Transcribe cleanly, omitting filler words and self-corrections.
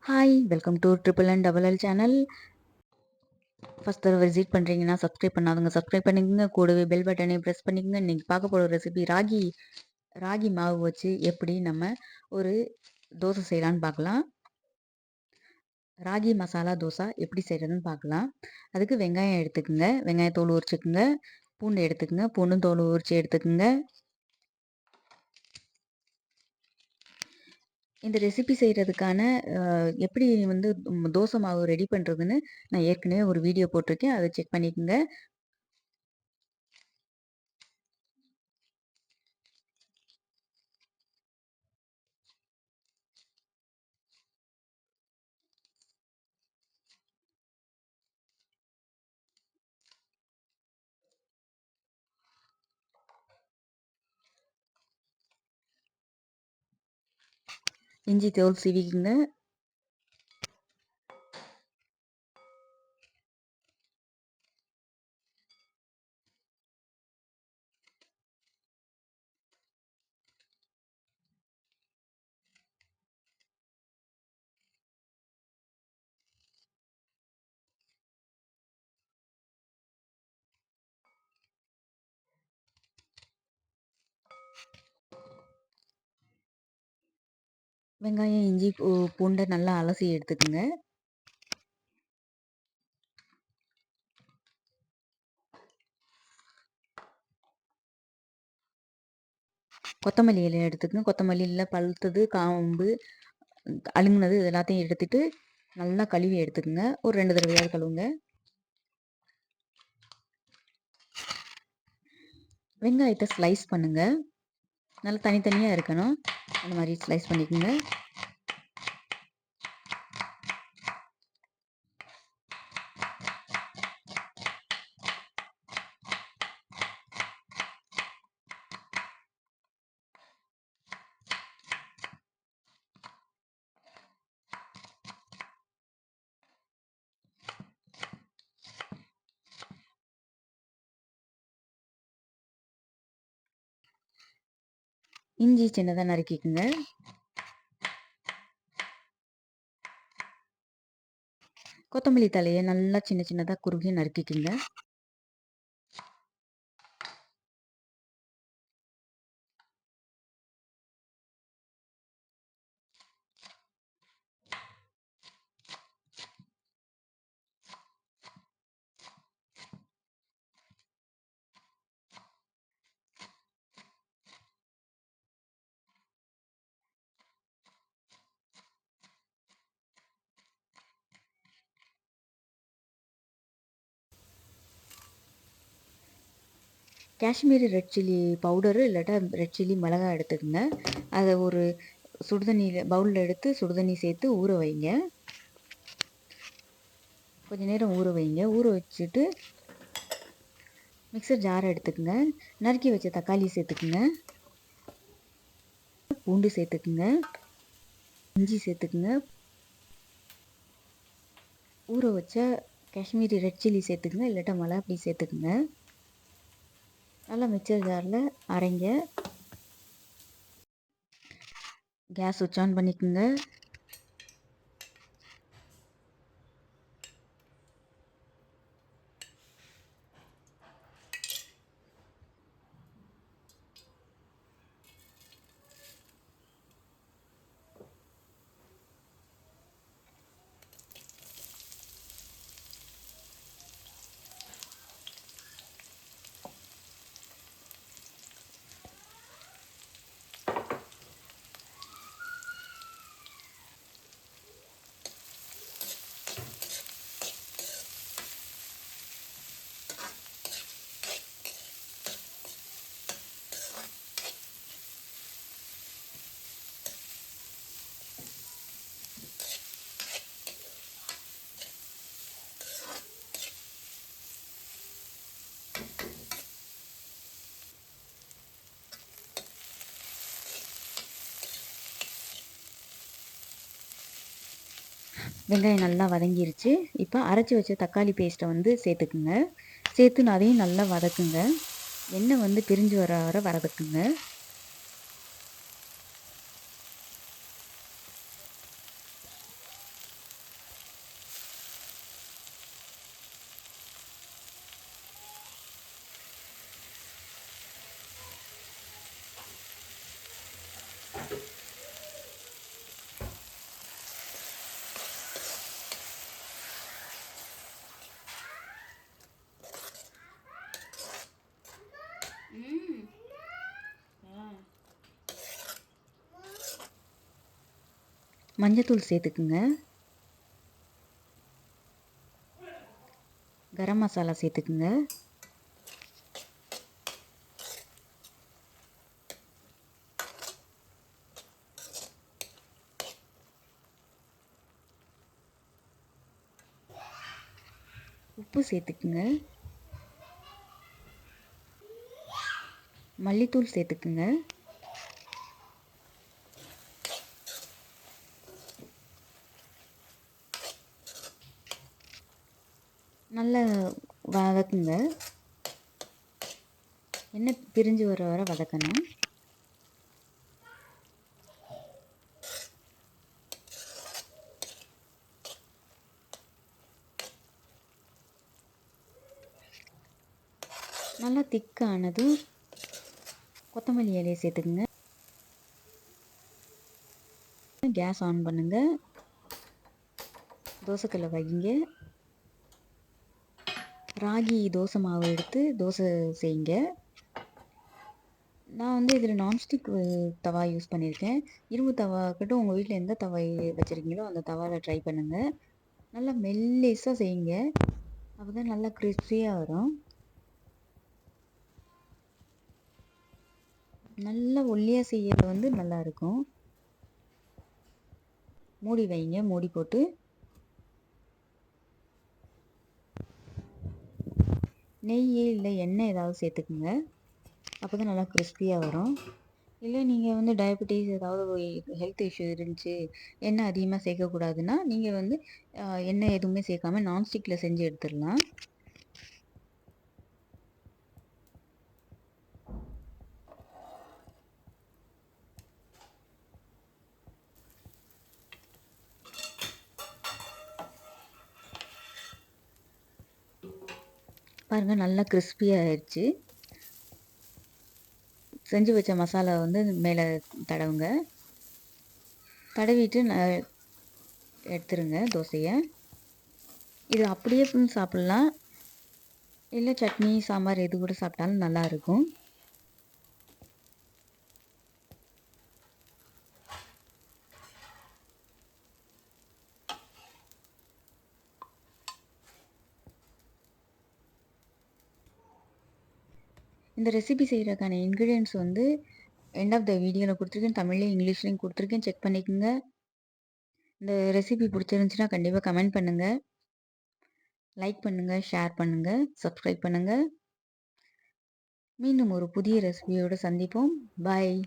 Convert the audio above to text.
Hi welcome to triple and double L channel. First தடவை visit பண்ணுறீங்கன்னா subscribe பண்ணாதவங்க subscribe பண்ணிக்கோங்க. கூடவே பெல் பட்டனை ப்ரெஸ் பண்ணிக்கோங்க. இன்றைக்கி பார்க்க போகிற ரெசிபி ராகி மாவு வச்சு எப்படி நம்ம ஒரு தோசை செய்யலான்னு பார்க்கலாம். ராகி மசாலா தோசை எப்படி செய்கிறதுன்னு பார்க்கலாம். அதுக்கு வெங்காயம் எடுத்துக்கோங்க, வெங்காயத்தோல் உரிச்சுக்குங்க. பூண்டு எடுத்துக்கோங்க, பூண்டும் தோல் உரிச்சு எடுத்துக்கோங்க. இந்த ரெசிபி செய்கிறதுக்கான எப்படி வந்து தோசை மாவு ரெடி பண்ணுறதுன்னு நான் ஏற்கனவே ஒரு வீடியோ போட்டிருக்கேன். அதை செக் பண்ணிக்கோங்க. இஞ்சி தோல் சீவிக்குங்க. வெங்காயம், இஞ்சி, பூண்டை நல்லா அலசி எடுத்துக்குங்க. கொத்தமல்லி இலை எடுத்துக்கங்க. கொத்தமல்லியில் பழுத்தது, காம்பு, அழுங்குனது இது எல்லாத்தையும் எடுத்துட்டு நல்லா கழுவி எடுத்துக்கோங்க. ஒரு 2 தடவையாவது கழுவுங்க. வெங்காயத்தை ஸ்லைஸ் பண்ணுங்க. நல்லா தனித்தனியாக இருக்கணும். அந்த மாதிரி ஸ்லைஸ் பண்ணிக்கோங்க. இஞ்சி சின்னதாக நறுக்கிக்குங்க. கொத்தமல்லி தலையை நல்லா சின்ன சின்னதாக குறுகி நறுக்கிக்குங்க. காஷ்மீரி ரெட் சில்லி பவுடரு இல்லாட்டா ரெட் சில்லி மிளகாய் எடுத்துக்கோங்க. அதை ஒரு சுடுதண்ணியில் பவுலில் எடுத்து சுடுதண்ணி சேர்த்து ஊற வைங்க. கொஞ்சம் நேரம் ஊற வைங்க. ஊற வச்சுட்டு மிக்சர் ஜாரை எடுத்துக்கோங்க. நறுக்கி வச்ச தக்காளி சேர்த்துக்குங்க. பூண்டு சேர்த்துக்குங்க. இஞ்சி சேர்த்துக்குங்க. ஊற வச்ச காஷ்மீரி ரெட் சில்லி சேர்த்துக்குங்க, இல்லாட்டா மிளகாய் சேர்த்துக்குங்க. நல்லா மிக்சர் ஜாரில் அரைங்க. கேஸ் சுவிட்ச் ஆன் பண்ணிக்கோங்க. வெங்காயம் நல்லா வதங்கிருச்சு. இப்போ அரைச்சி வச்ச தக்காளி பேஸ்ட்டை வந்து சேர்த்துக்குங்க. சேர்த்து அதையும் நல்லா வதக்குங்க. எண்ணெய் வந்து பிரிஞ்சு வர வர வதக்குங்க. மஞ்சத்தூள் சேர்த்துக்குங்க. கரம் மசாலா சேர்த்துக்குங்க. உப்பு சேர்த்துக்குங்க. மல்லித்தூள் சேர்த்துக்குங்க. நல்லா வதக்குங்க. எண்ணெய் பிரிஞ்சு வர வர வதக்கணும். நல்லா திக்கானதும் கொத்தமல்லி இலையை சேர்த்துக்குங்க. கேஸ் ஆன் பண்ணுங்க. தோசைக்கல்லை வைங்க. ராகி தோசை மாவு எடுத்து தோசை செய்யுங்க. நான் வந்து இதில் நான்ஸ்டிக் தவா யூஸ் பண்ணியிருக்கேன். இரும்பு தவா இருக்கட்டும், உங்கள் வீட்டில் எந்த தவா வச்சுருக்கீங்களோ அந்த தவாவில் ட்ரை பண்ணுங்கள். நல்லா மெல்லிஸாக செய்யுங்க. அப்போ தான் நல்லா கிறிஸ்பியாக வரும். நல்லா ஒல்லியாக செய்யறது வந்து நல்லாயிருக்கும். மூடி வைங்க. மூடி போட்டு நெய் இல்லை எண்ணெய் ஏதாவது சேர்த்துக்குங்க. அப்போ தான் நல்லா கிறிஸ்பியாக வரும். இல்லை நீங்கள் வந்து டயபெட்டிஸ் ஏதாவது ஹெல்த் இஷ்யூ இருந்துச்சு, எண்ணெய் அதிகமாக சேர்க்கக்கூடாதுன்னா நீங்கள் வந்து எண்ணெய் எதுவுமே சேர்க்காம நான்ஸ்டிக்கில் செஞ்சு எடுத்துடலாம். பாருங்கள், நல்லா கிறிஸ்பியாக ஆயிடுச்சு. செஞ்சு வச்ச மசாலா வந்து மேலே தடவுங்க. தடவிட்டு எடுத்துருங்க தோசையை. இது அப்படியே சாப்பிட்லாம். இல்லை சட்னி சாம்பார் எது கூட சாப்பிட்டாலும் நல்லாயிருக்கும். இந்த ரெசிபி செய்கிறதுக்கான இன்க்ரீடியன்ஸ் வந்து எண்ட் ஆஃப் த வீடியோவில் கொடுத்துருக்கேன். தமிழ்லையும் இங்கிலீஷ்லையும் கொடுத்துருக்கேன். செக் பண்ணிக்கோங்க. இந்த ரெசிபி பிடிச்சிருந்துச்சின்னா கண்டிப்பாக கமெண்ட் பண்ணுங்கள், லைக் பண்ணுங்கள், ஷேர் பண்ணுங்கள், சப்ஸ்கிரைப் பண்ணுங்கள். மீண்டும் ஒரு புதிய ரெசிபியோடு சந்திப்போம். பாய்.